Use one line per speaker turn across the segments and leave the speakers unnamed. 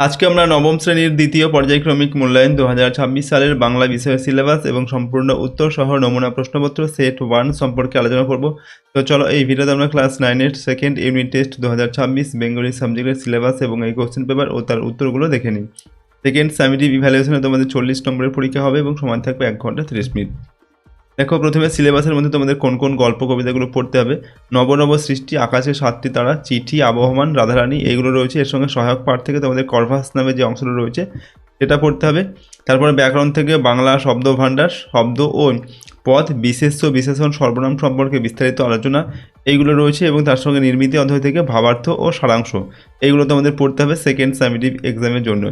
আজকে আমরা নবম শ্রেণীর দ্বিতীয় পর্যায়ক্রমিক মূল্যায়ন 2026 সালের বাংলা বিষয়ের সিলেবাস এবং সম্পূর্ণ উত্তর সহ নমুনা প্রশ্নপত্র সেট 1 সম্পর্কে আলোচনা করব। তো চলো এই ভিডিওতে আমরা ক্লাস 9-এর সেকেন্ড ইউনিট টেস্ট 2026 বেঙ্গলি সাবজেক্টের সিলেবাস এবং এই কোশ্চেন পেপার ও তার উত্তরগুলো দেখে নিই। সেকেন্ড সামেটিভ ইভ্যালুয়েশনে তোমাদের 40 নম্বরের পরীক্ষা হবে এবং সময় থাকবে 1 ঘন্টা 30 মিনিট। দেখো, প্রথমে সিলেবাসের মধ্যে তোমাদের কোন কোন গল্প কবিতাগুলো পড়তে হবে। নব নব সৃষ্টি, আকাশে 7টি তারা, চিঠি, আবহমান, রাধারানী এইগুলো রয়েছে। এর সঙ্গে সহায়ক পাঠ থেকে তোমাদের কর্ভাস নামে যে অংশটা রয়েছে সেটা পড়তে হবে। তারপরে ব্যাকরণ থেকে বাংলা শব্দ ভাণ্ডার, শব্দ ও পদ, বিশেষ্য, বিশেষণ, সর্বনাম সম্পর্কে বিস্তারিত আলোচনা এইগুলো রয়েছে এবং তার সঙ্গে নির্মিতি অধ্যায় থেকে ভাবার্থ ও সারাংশ এইগুলো তোমাদের পড়তে হবে সেকেন্ড সামেটিভ এক্সামের জন্য।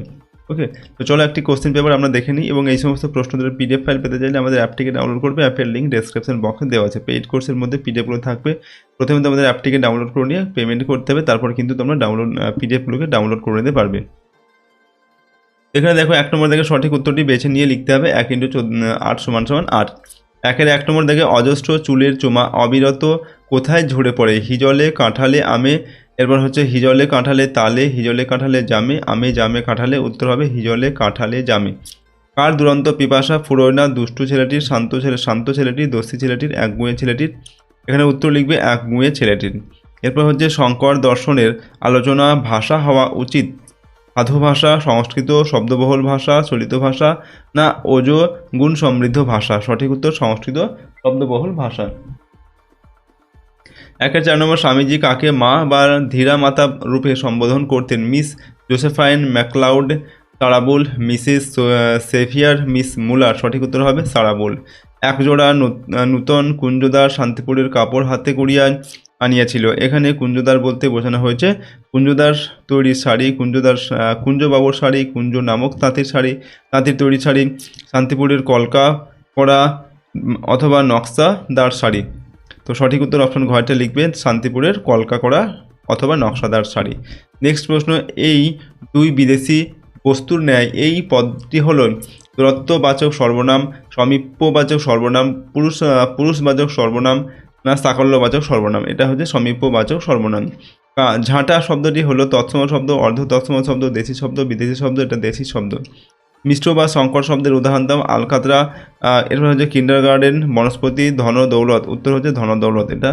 ওকে, তো চলো একটি কোশ্চেন পেপার আমরা দেখে নিই এবং এই সমস্ত প্রশ্নদের পিডিএফ ফাইল পেতে চাইলে আমাদের অ্যাপটিকে ডাউনলোড করবে। অ্যাপের লিঙ্ক ডেসক্রিপশন বক্সে দেওয়া আছে। পেইড কোর্সের মধ্যে পিডিএফগুলো থাকবে। প্রথমে তোমাদের অ্যাপটিকে ডাউনলোড করে নিয়ে পেমেন্ট করতে হবে, তারপর কিন্তু তোমরা পিডিএফগুলোকে ডাউনলোড করে নিতে পারবে। এখানে দেখো 1 নম্বর থেকে সঠিক উত্তরটি বেছে নিয়ে লিখতে হবে। 1 × 8 = 8। 1-এর 1 নম্বর থেকে অজস্র চুলের চোমা অবিরত কোথায় ঝরে পড়ে? হিজলে, কাঁঠালে, আমে। এরপর হচ্ছে হিজলে, কাঁঠালে, তালে, হিজলে, কাঁঠালে, জামে, আমে, জামে, কাঁঠালে। উত্তর হবে হিজলে, কাঁঠালে, জামে। কার দুরন্ত পিপাসা ফুরোয় না? দুষ্টু ছেলেটির, শান্ত ছেলেটির, দস্যি ছেলেটির, একগুঁয়ে ছেলেটির। এখানে উত্তর লিখবে একগুঁয়ে ছেলেটির। এরপর হচ্ছে শঙ্কর দর্শনের আলোচনা ভাষা হওয়া উচিত। সাধু ভাষা, সংস্কৃত, শব্দবহুল ভাষা, চলিত ভাষা না ওজো গুণ সমৃদ্ধ ভাষা? সঠিক উত্তর সংস্কৃত শব্দবহুল ভাষা। 1-এর 4 নম্বর স্বামীজি কাকে মা বা ধীরা মাতা রূপে সম্বোধন করতেন? Miss Josephine MacLeod, Sara Bull, Mrs Sevier, Miss Muller. সঠিক উত্তর হবে সারাবুল। একজোড়া নূতন কুঞ্জদার শান্তিপুরের কাপড় হাতে করিয়া আনিয়াছিল। এখানে কুঞ্জদার বলতে বোঝানো হয়েছে কুঞ্জদার তৈরি শাড়ি, কুঞ্জবাবুর শাড়ি, কুঞ্জ নামক তাঁতের শাড়ি, তাঁতের তৈরি শাড়ি, শান্তিপুরের কলকা করা অথবা নকশাদার শাড়ি। তো সঠিক উত্তর অপশন ঘয়টা লিখবে শান্তিপুরের কলকা করা অথবা নকশাদার শাড়ি। নেক্সট প্রশ্ন, এই দুই বিদেশি বস্তুর ন্যায় এই পদটি হল দূরত্ববাচক সর্বনাম, সমীপ্যবাচক সর্বনাম, পুরুষবাচক সর্বনাম না সাকল্যবাচক সর্বনাম? এটা হচ্ছে সমীপ্যবাচক সর্বনাম। ঝাঁটা শব্দটি হলো তৎসম শব্দ, অর্ধ তৎসম শব্দ, দেশি শব্দ, বিদেশি শব্দ। এটা দেশি শব্দ। মিশ্র বা সংকর শব্দের উদাহরণ দাও। আলকাতরা, এরপর হচ্ছে কিন্ডারগার্ডেন, বনস্পতি, ধন দৌলত। উত্তর হচ্ছে ধন দৌলত, এটা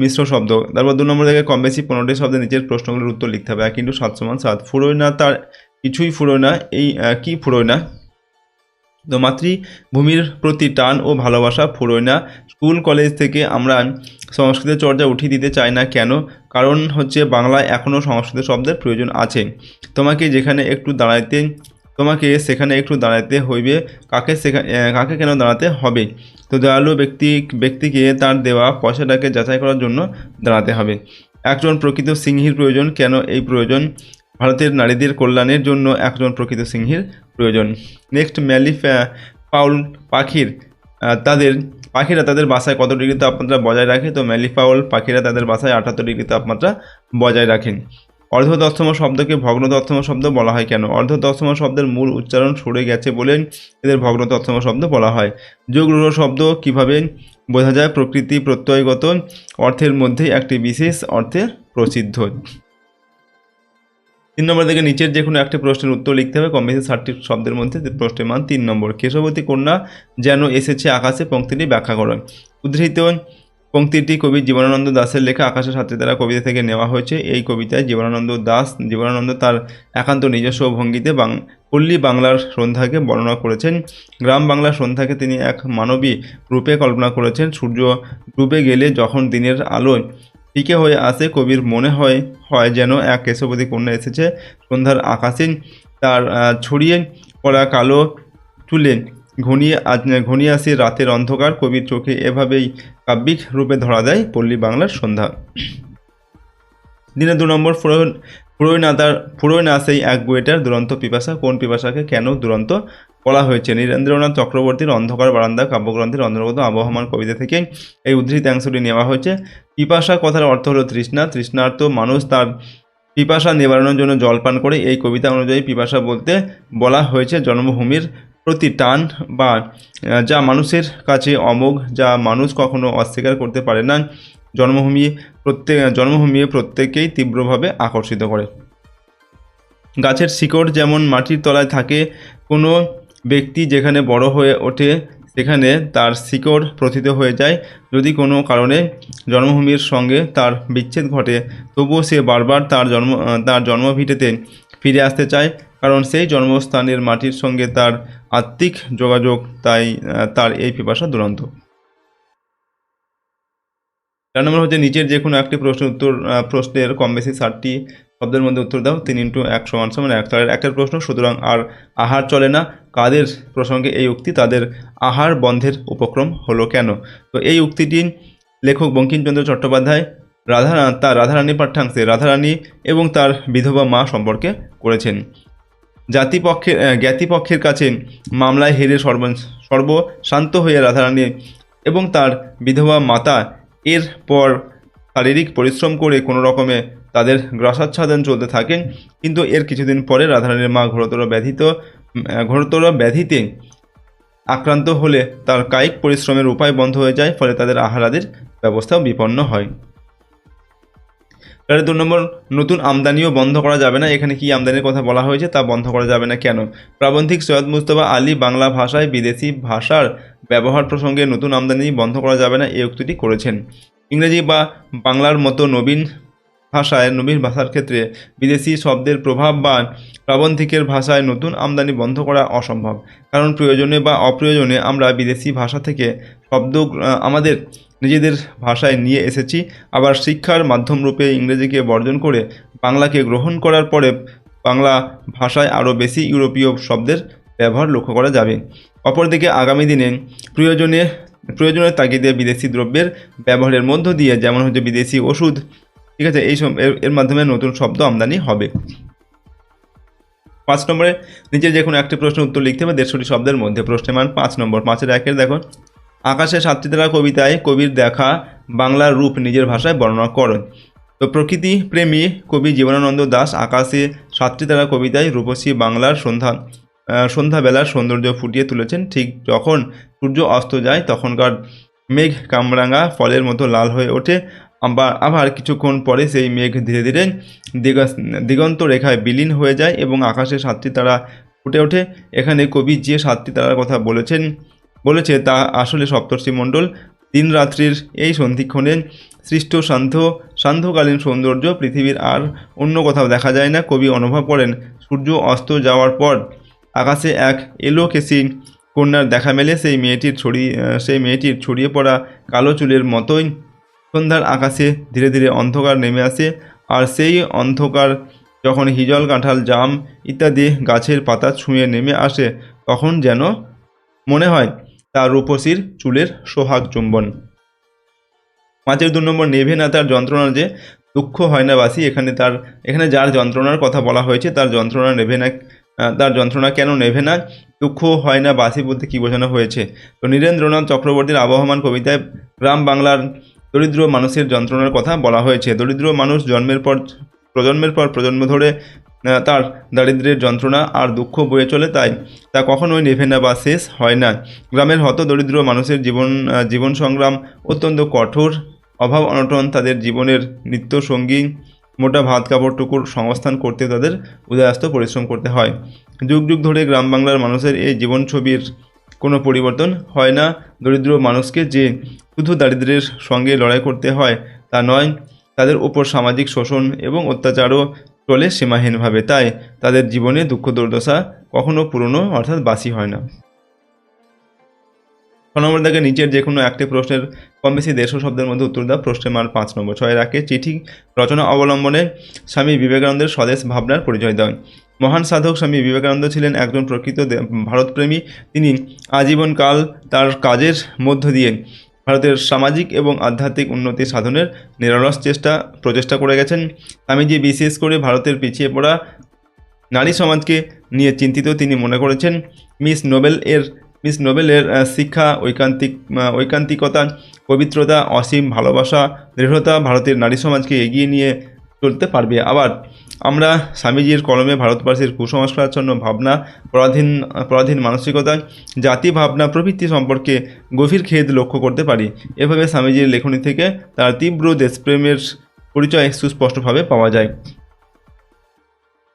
মিশ্র শব্দ। তারপর 2 নম্বর থেকে কম বেশি 15টি শব্দের নিচের প্রশ্নগুলোর উত্তর লিখতে হবে। 1 × 7 = 7। ফুরোয় না, তার কিছুই ফুরোয় না, এই কি ফুরোয় না? তো মাতৃভূমির প্রতি টান ও ভালোবাসা ফুরোয় না। স্কুল কলেজ থেকে আমরা সংস্কৃত চর্চা উঠিয়ে দিতে চাই না কেন? কারণ হচ্ছে বাংলায় এখনও সংস্কৃত শব্দের প্রয়োজন আছে। তোমাকে সেখানে একটু দাঁড়াতে হইবে। কাকে কেন দাঁড়াতে হবে? তো দয়ালু ব্যক্তিকে তার দেওয়া পয়সাটাকে যাচাই করার জন্য দাঁড়াতে হবে। একজন প্রকৃত সিংহীর প্রয়োজন কেন? এই প্রয়োজন ভারতের নারীদের কল্যাণের জন্য একজন প্রকৃত সিংহীর প্রয়োজন। নেক্সট, ফাউল পাখিরা তাদের বাসায় কত ডিগ্রি তাপমাত্রা বজায় রাখে? তো ফাউল পাখিরা তাদের বাসায় 78 ডিগ্রি তাপমাত্রা বজায় রাখেন। অর্ধ তৎসম শব্দকে ভগ্ন তৎসম শব্দ বলা হয় কেন? অর্ধ তৎসম শব্দের মূল উচ্চারণ সরে গেছে বলে এদের ভগ্ন তৎসম শব্দ বলা হয়। যোগ রূঢ় শব্দ কিভাবে বোঝা যায়? প্রকৃতি প্রত্যয়গত অর্থের মধ্যে একটি বিশেষ অর্থে প্রসিদ্ধ। 3 নম্বর থেকে নিচের যে কোনো একটি প্রশ্নের উত্তর লিখতে হবে। কম বেশি 60টি শব্দের মধ্যে প্রশ্নের মান 3 নম্বর। কেশবতী কন্যা যেন এসেছে আকাশে পংক্তিটি ব্যাখ্যা করো। উদ্ধৃত পংক্তিটি কবি জীবনানন্দ দাশের লেখা আকাশের 7টি তারা কবিতা থেকে নেওয়া হয়েছে। এই কবিতায় জীবনানন্দ তার একান্ত নিজস্ব ভঙ্গিতে পল্লী বাংলার সন্ধ্যাকে বর্ণনা করেছেন। গ্রাম বাংলার সন্ধ্যাকে তিনি এক মানবী রূপে কল্পনা করেছেন। সূর্য ডুবে গেলে যখন দিনের আলো ফিকে হয়ে আসে, কবির মনে হয় যেন এক কেশবতী কন্যা এসেছে সন্ধ্যার আকাশে। তার ছড়িয়ে পড়া কালো চুলে ঘনিয়ে আসে রাতের অন্ধকার। কবির চোখে এভাবেই কাব্যিক রূপে ধরা দেয় পল্লী বাংলার সন্ধ্যা। দিনে 2 নম্বর, ফুরোয় না সেই একগুঁয়েটার দুরন্ত পিপাসা। কোন পিপাসাকে কেন দুরন্ত বলা হয়েছে? নীরেন্দ্রনাথ চক্রবর্তীর অন্ধকার বারান্দা কাব্যগ্রন্থের অন্তর্গত আবহমান কবিতা থেকে এই উদ্ধৃতাংশটি নেওয়া হয়েছে। পিপাসা কথার অর্থ হলো তৃষ্ণা। তৃষ্ণার্ত মানুষ তার পিপাসা নিবারণের জন্য জল পান করে। এই কবিতা অনুযায়ী পিপাসা বলতে বলা হয়েছে জন্মভূমির প্রতি টান, বা যা মানুষের কাছে অমোঘ, যা মানুষ কখনো অস্বীকার করতে পারে না। জন্মভূমি প্রত্যেকেই তীব্রভাবে আকর্ষিত করে। গাছের শিকড় যেমন মাটির তলায় থাকে, কোনো ব্যক্তি যেখানে বড় হয়ে ওঠে সেখানে তার শিকড় প্রথিত হয়ে যায়। যদি কোনো কারণে জন্মভূমির সঙ্গে তার বিচ্ছেদ ঘটে, তবুও সে বারবার তার জন্মভিটেতে ফিরে আসতে চায়, কারণ সেই জন্মস্থানের মাটির সঙ্গে তার আত্মিক যোগাযোগ। তাই তার এই পিপাসা দুরন্ত। 4 নম্বর হচ্ছে নিচের যে কোনো একটি প্রশ্নের কম বেশি 60টি শব্দের মধ্যে উত্তর দাও। 3 × 1 = 1। তার একের প্রশ্ন, সুতরাং আর আহার চলে না, কাদের প্রসঙ্গে এই উক্তি? তাদের আহার বন্ধের উপক্রম হলো কেন? তো এই উক্তিটি লেখক বঙ্কিমচন্দ্র চট্টোপাধ্যায় রাধারানী পাঠ্যাংশে রাধারানী এবং তার বিধবা মা সম্পর্কে করেছেন। জ্ঞাতিপক্ষের কাছে মামলায় হেরে সর্বশান্ত হয়ে রাধারানী এবং তার বিধবা মাতা এরপর শারীরিক পরিশ্রম করে কোনো রকমে তাদের গ্রাসাচ্ছাদন চলতে থাকেন। কিন্তু এর কিছুদিন পরে রাধারানীর মা ঘোরতর ব্যাধিতে আক্রান্ত হলে তার কায়িক পরিশ্রমের উপায় বন্ধ হয়ে যায়, ফলে তাদের আহারাদির ব্যবস্থাও বিপন্ন হয়। 2 নম্বর, নতুন আমদানিও বন্ধ করা যাবে না। এখানে কি আমদানির কথা বলা হয়েছে, তা বন্ধ করা যাবে না কেন? প্রাবন্ধিক সৈয়দ মুজতবা আলী বাংলা ভাষায় বিদেশি ভাষার ব্যবহার প্রসঙ্গে নতুন আমদানি বন্ধ করা যাবে না এই উক্তিটি করেছেন। ইংরেজি বা বাংলার মতো নবীন ভাষার ক্ষেত্রে বিদেশি শব্দের প্রভাব বা প্রাবন্ধিকের ভাষায় নতুন আমদানি বন্ধ করা অসম্ভব, কারণ প্রয়োজনে বা অপ্রয়োজনে আমরা বিদেশি ভাষা থেকে শব্দ আমাদের নিজেদের ভাষায় নিয়ে এসেছি। আবার শিক্ষার মাধ্যমরূপে ইংরেজিকে বর্জন করে বাংলাকে গ্রহণ করার পরে বাংলা ভাষায় আরও বেশি ইউরোপীয় শব্দের ব্যবহার লক্ষ্য করা যাবে। অপরদিকে আগামী দিনে প্রয়োজনের তাগিদে বিদেশি দ্রব্যের ব্যবহারের মধ্য দিয়ে, যেমন হচ্ছে বিদেশি ওষুধ, ঠিক আছে, এর মাধ্যমে নতুন শব্দ আমদানি হবে। 5 নম্বরে নিচে যে কোনো একটি প্রশ্নের উত্তর লিখতে হবে 150টি শব্দের মধ্যে। প্রশ্নের মান 5 নম্বর। 5-এর 1-এর দেখো, আকাশে 7টি তারা কবিতায় কবির দেখা বাংলার রূপ নিজের ভাষায় বর্ণনা করেন। তো প্রকৃতি প্রেমী কবি জীবনানন্দ দাশ আকাশে 7টি তারা কবিতায় রূপসী বাংলার সন্ধ্যাবেলার সৌন্দর্য ফুটিয়ে তুলেছেন। ঠিক যখন সূর্য অস্ত যায় তখনকার মেঘ কামরাঙা ফলের মতো লাল হয়ে ওঠে, আবার কিছুক্ষণ পরে সেই মেঘ ধীরে ধীরে দিগন্ত রেখায় বিলীন হয়ে যায় এবং আকাশে 7টি তারা ফুটে ওঠে। এখানে কবি যে 7টি তারার কথা বলেছে তা আসলে সপ্তর্ষিমণ্ডল। দিন রাত্রির এই সন্ধিক্ষণে সৃষ্ট সান্ধ্যকালীন সৌন্দর্য পৃথিবীর আর অন্য কোথাও দেখা যায় না। কবি অনুভব করেন সূর্য অস্ত যাওয়ার পর আকাশে এক এলোকেশী কন্যার দেখা মেলে। সেই মেয়েটির ছড়িয়ে পড়া কালো চুলের মতোই সন্ধ্যার আকাশে ধীরে ধীরে অন্ধকার নেমে আসে, আর সেই অন্ধকার যখন হিজল, কাঁঠাল, জাম ইত্যাদি গাছের পাতা ছুঁয়ে নেমে আসে, তখন যেন মনে হয় তার রূপসীর চুলের সোহাগ চুম্বন। 5-এর 2 নম্বর, নেভে না তার যন্ত্রণা যে দুঃখ হয় না বাসি। এখানে যার যন্ত্রণার কথা বলা হয়েছে তার যন্ত্রণা কেন নেভে না, দুঃখ হয় না বাসি বলতে কী বোঝানো হয়েছে? তো নীরেন্দ্রনাথ চক্রবর্তীর আবহমান কবিতায় গ্রাম বাংলার দরিদ্র মানুষের যন্ত্রণার কথা বলা হয়েছে। দরিদ্র মানুষ প্রজন্মের পর প্রজন্ম ধরে তার দারিদ্র্যের যন্ত্রণা আর দুঃখ বয়ে চলে, তাই তা কখনোই নেভে না বা শেষ হয় না। গ্রামের হত দরিদ্র মানুষের জীবন সংগ্রাম অত্যন্ত কঠোর। অভাব অনটন তাদের জীবনের নিত্য সঙ্গী। মোটা ভাত কাপড়টুকুর সংস্থান করতে তাদের উদয়াস্ত পরিশ্রম করতে হয়। যুগ যুগ ধরে গ্রাম বাংলার মানুষের এই জীবন ছবির কোনো পরিবর্তন হয় না। দরিদ্র মানুষকে যে শুধু দারিদ্র্যের সঙ্গে লড়াই করতে হয় তা নয়, তাদের উপর সামাজিক শোষণ এবং অত্যাচারও চলে সীমাহীনভাবে। তাই তাদের জীবনে দুঃখ দুর্দশা কখনো পুরনো অর্থাৎ বাসি হয় না। 6 নম্বর থেকে নিচের যে কোনো একটি প্রশ্নের কম বেশি 150 শব্দের মধ্যে উত্তর দাও। প্রশ্নের মান 5 নম্বর। 6-এর 1-এ চিঠি রচনা অবলম্বনে স্বামী বিবেকানন্দের স্বদেশ ভাবনার পরিচয় দাও। মহান সাধক স্বামী বিবেকানন্দ ছিলেন একজন প্রকৃত ভারতপ্রেমী। তিনি আজীবনকাল তার কাজের মধ্য দিয়ে ভারতের সামাজিক এবং আধ্যাত্মিক উন্নতি সাধনের নিরলস প্রচেষ্টা করে গেছেন। স্বামীজি বিশেষ করে ভারতের পিছিয়ে পড়া নারী সমাজকে নিয়ে চিন্তিত। তিনি মনে করেছেন মিস নোবেলের শিক্ষা, ঐকান্তিকতা, পবিত্রতা, অসীম ভালোবাসা, দৃঢ়তা ভারতের নারী সমাজকে এগিয়ে নিয়ে চলতে পারবে। আবার আমরা স্বামীজির কলমে ভারতবাসীর কুসংস্কারাচ্ছন্ন ভাবনা, পরাধীন মানসিকতা, জাতি ভাবনা প্রভৃতি সম্পর্কে গভীর খেদ লক্ষ্য করতে পারি। এভাবে স্বামীজির লেখনী থেকে তার তীব্র দেশপ্রেমের পরিচয় সুস্পষ্টভাবে পাওয়া যায়।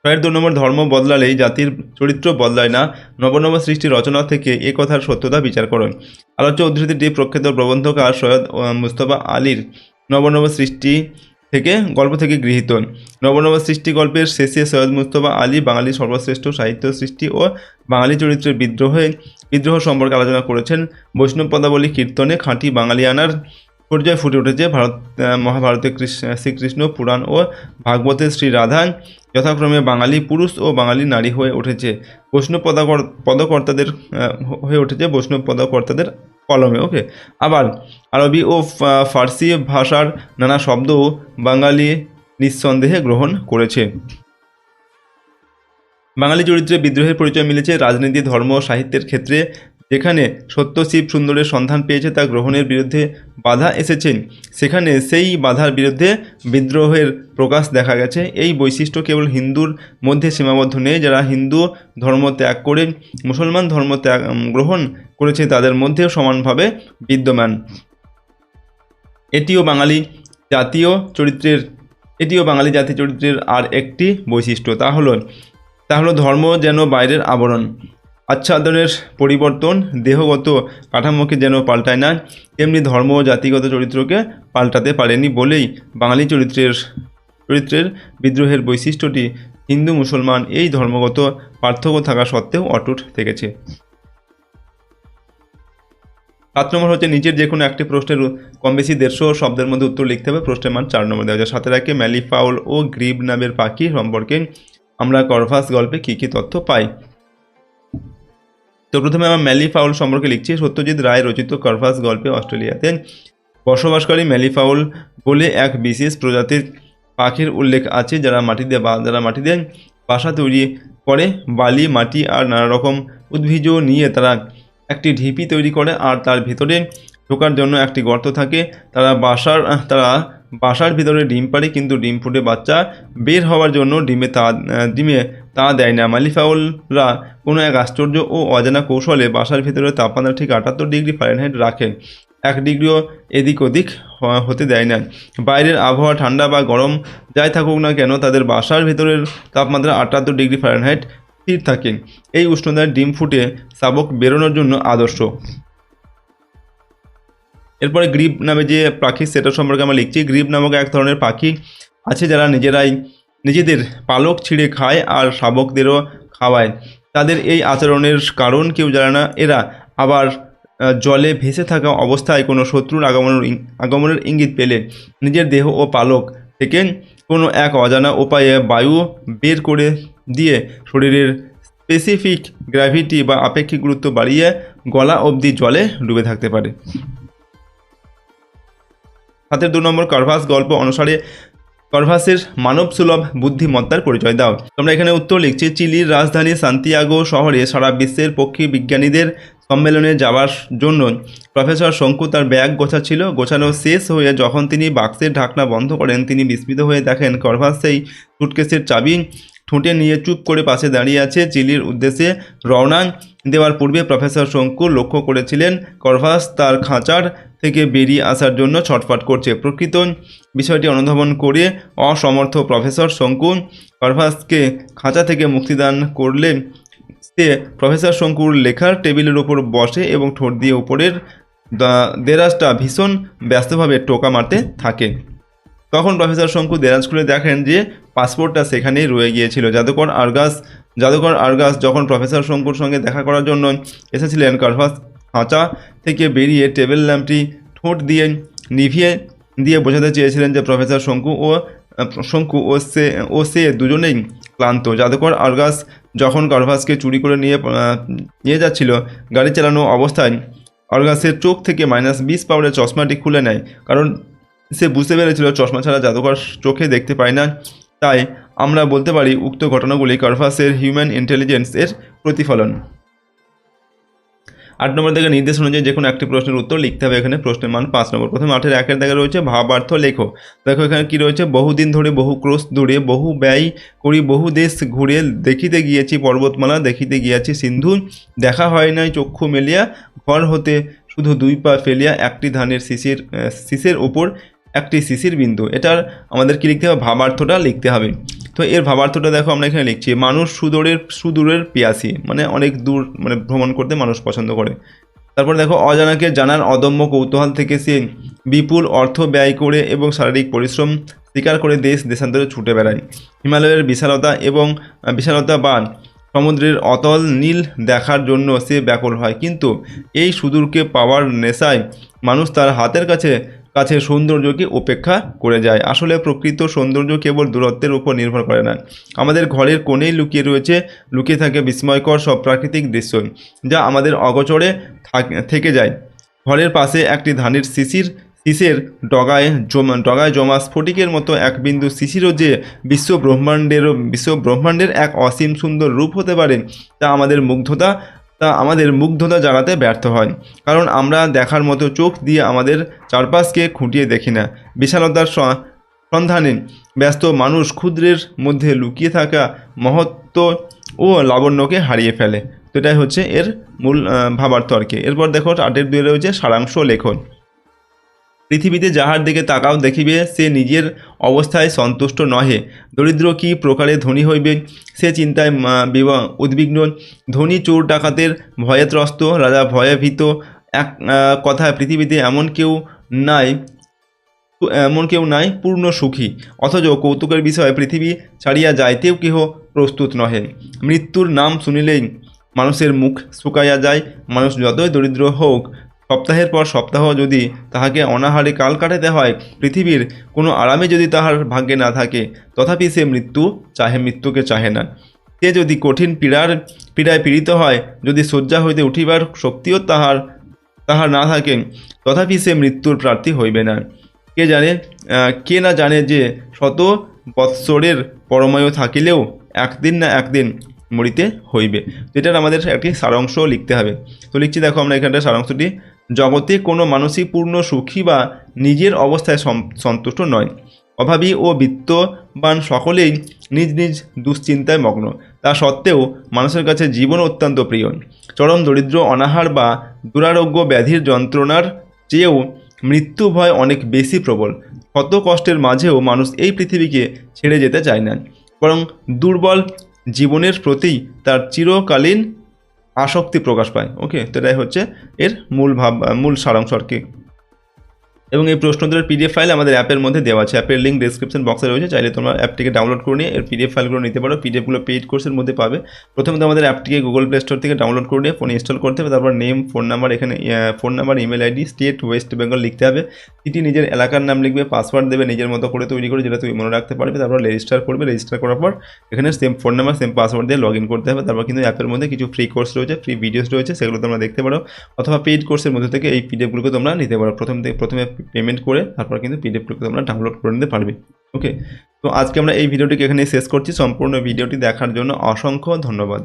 ছয়ের 2 নম্বর, ধর্ম বদলালেই জাতির চরিত্র বদলায় না, নব নব সৃষ্টি রচনা থেকে এ কথার সত্যতা বিচার করো। আলোচ্য উদ্ধৃতিটি প্রখ্যাত প্রবন্ধকার সৈয়দ মুস্তফা আলীর নব নব সৃষ্টি থেকে গল্প থেকে গৃহীত। নব নব সৃষ্টি গল্পের শেষে সৈয়দ মুস্তফা আলী বাঙালির সর্বশ্রেষ্ঠ সাহিত্য সৃষ্টি ও বাঙালি চরিত্রের বিদ্রোহ সম্পর্কে আলোচনা করেছেন। বৈষ্ণব পদাবলী কীর্তনে খাঁটি বাঙালিয়ানার পরিচয় ফুটে উঠেছে। মহাভারতে শ্রীকৃষ্ণ, পুরাণ ও ভাগবতে শ্রী রাধা যথাক্রমে বাঙালি পুরুষ ও বাঙালি নারী হয়ে উঠেছে বৈষ্ণব পদকর্তাদের কলমে। ওকে, আবার আরবি ও ফার্সি ভাষার নানা শব্দও বাঙালি নিঃসন্দেহে গ্রহণ করেছে। বাঙালি চরিত্রে বিদ্রোহের পরিচয় মিলেছে রাজনীতি, ধর্ম, সাহিত্যের ক্ষেত্রে। যেখানে সত্য শিব সুন্দরের সন্ধান পেয়েছে তা গ্রহণের বিরুদ্ধে বাধা এসেছে, সেখানে সেই বাধার বিরুদ্ধে বিদ্রোহের প্রকাশ দেখা গেছে। এই বৈশিষ্ট্য কেবল হিন্দুর মধ্যে সীমাবদ্ধ নেই। যারা হিন্দু ধর্ম ত্যাগ করে মুসলমান ধর্ম গ্রহণ করেছে তাদের মধ্যেও সমানভাবে বিদ্যমান। এটিও বাঙালি জাতীয় চরিত্রের আর একটি বৈশিষ্ট্য, তা হলো ধর্ম যেন বাইরের আবরণ, আচ্ছাদনের পরিবর্তন, দেহগত কাঠামোকে যেন পাল্টায় না, তেমনি ধর্ম ও জাতিগত চরিত্রকে পাল্টাতে পারেনি বলেই বাঙালি চরিত্রের বিদ্রোহের বৈশিষ্ট্যটি হিন্দু মুসলমান এই ধর্মগত পার্থক্য থাকা সত্ত্বেও অটুট থেকেছে। 7 নম্বর হচ্ছে নিচের যে কোনো একটি প্রশ্নের কম বেশি 150 শব্দের মধ্যে উত্তর লিখতে হবে। প্রশ্নের মান 4 নম্বর দেওয়া যায়। 7 রাখে ম্যালিফাউল ও গ্রিব নামের পাখি সম্পর্কে আমরা করভাস গল্পে কী কী তথ্য পাই। তো প্রথমে আমরা ম্যালিফাউল সম্পর্কে লিখছি। সত্যজিৎ রায় রচিত করভাস গল্পে অস্ট্রেলিয়াতে বসবাসকারী ম্যালিফাউল বলে এক বিশেষ প্রজাতির পাখির উল্লেখ আছে, যারা মাটিতে বাসা তৈরি করে। বালি, মাটি আর নানা রকম উদ্ভিজ নিয়ে তারা একটি ঢিপি তৈরি করে আর তার ভিতরে ঢোকার জন্য একটি গর্ত থাকে। তারা বাসার ভিতরে ডিম পাড়ে, কিন্তু ডিম ফুটে বাচ্চা বের হওয়ার জন্য ডিমে তা দেয় না। ম্যালিফাউলরা কোনো এক আশ্চর্য ও অজানা কৌশলে বাসার ভিতরে তাপমাত্রা ঠিক 78 ডিগ্রি ফারেনহাইট রাখে, 1 ডিগ্রিও এদিক ওদিক হতে দেয় না। বাইরের আবহাওয়া ঠান্ডা বা গরম যাই থাকুক না কেন, তাদের বাসার ভিতরের তাপমাত্রা 78 ডিগ্রি ফারেনহাইট স্থির থাকে। এই উষ্ণতায় ডিম ফুটে শাবক বেরোনোর জন্য আদর্শ। এরপরে গ্রিব নামে যে পাখি সেটা সম্পর্কে আমরা লিখছি। গ্রিব নামক এক ধরনের পাখি আছে যারা নিজেদের পালক ছিঁড়ে খায় আর শাবকদেরও খাওয়ায়। তাদের এই আচরণের কারণ কেউ জানে না। এরা আবার জলে ভেসে থাকা অবস্থায় কোনো শত্রুর আগমনের ইঙ্গিত পেলে নিজের দেহ ও পালক থেকে কোনো এক অজানা উপায়ে বায়ু বের করে দিয়ে শরীরের স্পেসিফিক গ্র্যাভিটি বা আপেক্ষিক গুরুত্ব বাড়িয়ে গলা অবধি জলে ডুবে থাকতে পারে। 7 নম্বর, করভাস গল্প অনুসারে করভাসের মানবসুলভ বুদ্ধিমত্তার পরিচয় দাও। তোমরা এখানে উত্তর লিখছি। চিলির রাজধানী সান্তিয়াগো শহরে সারা বিশ্বের পক্ষী বিজ্ঞানীদের সম্মেলনে যাওয়ার জন্য প্রফেসর শঙ্কু তার ব্যাগ গোছানো শেষ হয়ে যখন তিনি বাক্সের ঢাকনা বন্ধ করেন, তিনি বিস্মিত হয়ে দেখেন করভাস সেই সুটকেসের চাবি ঠোঁটে নিয়ে চুপ করে পাশে দাঁড়িয়ে আছে। চিলির উদ্দেশ্যে রওনা দেওয়ার পূর্বে প্রফেসর শঙ্কু লক্ষ্য করেছিলেন করভাস তার খাঁচার থেকে বেরিয়ে আসার জন্য ছটফট করছে। প্রকৃত বিষয়টি অনুধাবন করে অসমর্থ প্রফেসর শঙ্কু করভাসকে খাঁচা থেকে মুক্তিদান করলে সে প্রফেসর শঙ্কুর লেখার টেবিলের উপর বসে এবং ঠোঁট দিয়ে উপরের দেরাজটা ভীষণ ব্যস্তভাবে টোকা মারতে থাকে। তখন প্রফেসর শঙ্কু দেরাজ খুলে দেখেন যে পাসপোর্টটা সেখানেই রয়ে গিয়েছিল। জাদুকর আর্গাস যখন প্রফেসর শঙ্কুর সঙ্গে দেখা করার জন্য এসেছিলেন, করভাস খাঁচা থেকে বেরিয়ে টেবিল ল্যাম্পটি ঠোঁট দিয়ে নিভিয়ে দিয়ে বোঝাতে চেয়েছিলেন যে প্রফেসর শঙ্কু ও সে দুজনেই ক্লান্ত। জাদুকর আর্গাস যখন করভাসকে চুরি করে নিয়ে যাচ্ছিল, গাড়ি চালানো অবস্থায় আর্গাসের চোখ থেকে -20 পাউন্ডের চশমাটি খুলে নেয়, কারণ সে বুঝতে পেরেছিল চশমা ছাড়া জাদুকর চোখে দেখতে পায় না। তাই আমরা বলতে পারি উক্ত ঘটনাগুলি করভাসের হিউম্যান ইন্টেলিজেন্সের প্রতিফলন। 8 নম্বর থেকে নির্দেশ অনুযায়ী যে কোনো একটি প্রশ্নের উত্তর লিখতে হবে। এখানে প্রশ্নের মান 5 নম্বর। প্রথমে 8-এর 1-এর দাগে রয়েছে ভাবার্থ লেখো। দেখো এখানে কি রয়েছে, বহুদিন ধরে বহু ক্রোশ দূরে বহু ব্যয় করি বহু দেশ ঘুরে দেখিতে গিয়েছি পর্বতমালা দেখিতে গিয়াছি সিন্ধু দেখা হয় নাই চক্ষু মেলিয়া ঘর হতে শুধু 2 পা ফেলিয়া একটি ধানের শীষের ওপর একটি শিশির বিন্দু। এটার আমাদের কি লিখতে হবে, ভাবার্থটা লিখতে হবে। তো এর ভাবার্থটা দেখো আমরা এখানে লিখছি, মানুষ সুদূরের পিয়াসী, মানে অনেক দূর মানে ভ্রমণ করতে মানুষ পছন্দ করে। তারপর দেখো, অজানাকে জানার অদম্য কৌতূহল থেকে সে বিপুল অর্থ ব্যয় করে এবং শারীরিক পরিশ্রম স্বীকার করে দেশান্তরে ছুটে বেড়ায়। হিমালয়ের বিশালতা বা সমুদ্রের অতল নীল দেখার জন্য সে ব্যাকুল হয়, কিন্তু এই সুদূরকে পাওয়ার নেশায় মানুষ তার হাতের কাছে কাছে সৌন্দর্যকে উপেক্ষা করে যায়। আসলে প্রকৃত সৌন্দর্য কেবল দূরত্বের উপর নির্ভর করে না, আমাদের ঘরের কোণেই লুকিয়ে থাকে বিস্ময়কর সব প্রাকৃতিক দৃশ্য, যা আমাদের অগোচরে থেকে যায়। ঘরের পাশে একটি ধানের শীষের ডগায় জমা স্ফটিকের মতো এক বিন্দু শিশিরও যে বিশ্বব্রহ্মাণ্ডের এক অসীম সুন্দর রূপ হতে পারে, তা আমাদের মুগ্ধতা জাগাতে ব্যর্থ হয়, কারণ আমরা দেখার মতো চোখ দিয়ে আমাদের চারপাশকে খুঁটিয়ে দেখি না। বিশালতার সন্ধানে ব্যস্ত মানুষ ক্ষুদ্রের মধ্যে লুকিয়ে থাকা মহত্ব ও লাবণ্যকে হারিয়ে ফেলে। তো এটাই হচ্ছে এর মূল ভাবার্থ আর কি। এরপর দেখো 8-2 রয়েছে সারাংশ লেখন। পৃথিবীতে যাহার দিকে তাকাও দেখিবে, সে নিজের অবস্থায় সন্তুষ্ট নহে। দরিদ্র কি প্রকারে ধনী হইবে, সে চিন্তায় উদ্বিগ্ন। ধনী চোর ডাকাতের ভয়ে ত্রস্ত, রাজা ভয়ে ভীত। এক কথায় পৃথিবীতে এমন কেউ নাই পূর্ণ সুখী। অথচ কৌতুকের বিষয়ে পৃথিবী ছাড়িয়া যাইতেও কেহ প্রস্তুত নহে। মৃত্যুর নাম শুনিলেই মানুষের মুখ শুকাইয়া যায়। মানুষ যতই দরিদ্র হোক, সপ্তাহের পর সপ্তাহ যদি তাহাকে অনাহারে কাল কাটাতে হয়, পৃথিবীর কোনো আরামে যদি তাহার ভাগ্যে না থাকে, তথাপি সে মৃত্যুকে চাহে না। সে যদি কঠিন পীড়ায় পীড়িত হয়, যদি শয্যা হইতে উঠিবার শক্তিও তাহার না থাকে, তথাপি সে মৃত্যুর প্রার্থী হইবে না। কে না জানে যে শত বৎসরের পরমায়ু থাকিলেও একদিন না একদিন মরিতে হইবে। যেটার আমাদের একটি সারাংশ লিখতে হবে। তো লিখছি, দেখো আমরা এখানটা সারাংশটি। জগতে কোনো মানুষই পূর্ণ সুখী বা নিজের অবস্থায় সন্তুষ্ট নয়। অভাবী ও বিত্তবান সকলেই নিজ নিজ দুশ্চিন্তায় মগ্ন। তা সত্ত্বেও মানুষের কাছে জীবন অত্যন্ত প্রিয়। চরম দরিদ্র, অনাহার বা দুরারোগ্য ব্যাধির যন্ত্রণার চেয়েও মৃত্যু ভয় অনেক বেশি প্রবল। শত কষ্টের মাঝেও মানুষ এই পৃথিবীকে ছেড়ে যেতে চায় না, বরং দুর্বল জীবনের প্রতি তার চিরকালীন আসক্তি প্রকাশ পায়। ওকে, তো এটাই হচ্ছে এর মূল সারাংশ আর কি। এবং এই প্রশ্নোত্তরের পিডিএফ ফাইল আমাদের অ্যাপের মধ্যে দেওয়া আছে। অ্যাপের লিঙ্ক ডেসক্রিপশন বক্সে রয়েছে, চাইলে তোমরা অ্যাপটিকে ডাউনলোড করে নিয়ে এর পিডিএফ ফাইলগুলো নিতে পারো। পিডিএফগুলো পেইড কোর্সের মধ্যে পাবে। প্রথমে আমাদের অ্যাপটিকে গুগল প্লে স্টোর থেকে ডাউনলোড করে নিয়ে ফোনে ইনস্টল করতে হবে। তারপর নেম, ফোন নাম্বার, এখানে phone number, email ID, state West Bengal লিখতে হবে। সিটি নিজের এলাকার নাম লিখবে, পাসওয়ার্ড দেবে নিজের মতো করে তৈরি করে, যেটা তুমি মনে রাখতে পারবে। তারপর রেজিস্টার করবে। রেজিস্টার করার পর এখানে same phone number, same password দিয়ে লগ ইন করতে হবে। তারপর কিন্তু অ্যাপের মধ্যে কিছু ফ্রি কোর্স রয়েছে, ফ্রি ভিডিওস রয়েছে, সেগুলো তোমরা দেখতে পারো। অথবা পেইড কোর্সের মধ্যে থেকে এই পিডিএফগুলোকে তোমরা নিতে পারো। প্রথমে পেমেন্ট করে তারপর কিন্তু পিডিএফগুলোকে তোমরা ডাউনলোড করে নিতে পারবে। ওকে, তো আজকে আমরা এই ভিডিওটিকে এখানে শেষ করছি। সম্পূর্ণ ভিডিওটি দেখার জন্য অসংখ্য ধন্যবাদ।